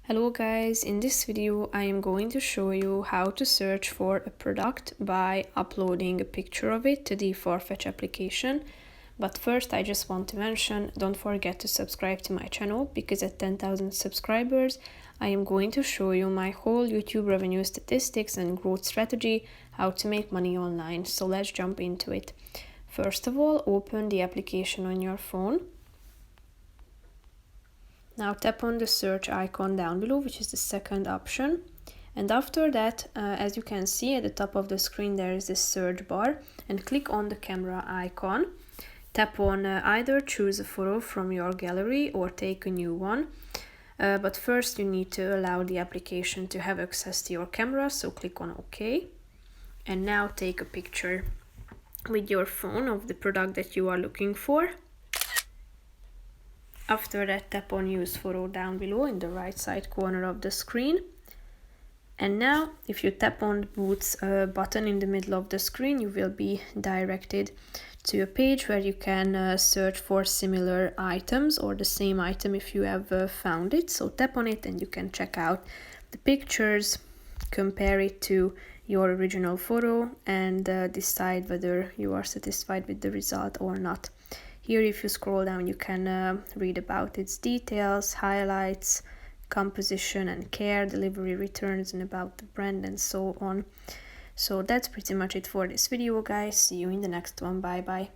Hello guys, in this video I am going to show you how to search for a product by uploading a picture of it to the Farfetch application. But first I just want to mention, don't forget to subscribe to my channel because at 10,000 subscribers I am going to show you my whole YouTube revenue statistics and growth strategy, how to make money online. So let's jump into it. First of all, open the application on your phone. Now tap on the search icon down below, which is the second option. And after that, as you can see at the top of the screen, there is this search bar, and click on the camera icon. Tap on either choose a photo from your gallery or take a new one. But first you need to allow the application to have access to your camera, so click on OK. And now take a picture with your phone of the product that you are looking for. After that, tap on use photo down below in the right side corner of the screen. And now if you tap on the boots button in the middle of the screen, you will be directed to a page where you can search for similar items or the same item if you have found it. So tap on it and you can check out the pictures, compare it to your original photo, and decide whether you are satisfied with the result or not. Here, if you scroll down, you can read about its details, highlights, composition and care, delivery, returns, and about the brand and so on. So that's pretty much it for this video, guys. See you in the next one. Bye bye.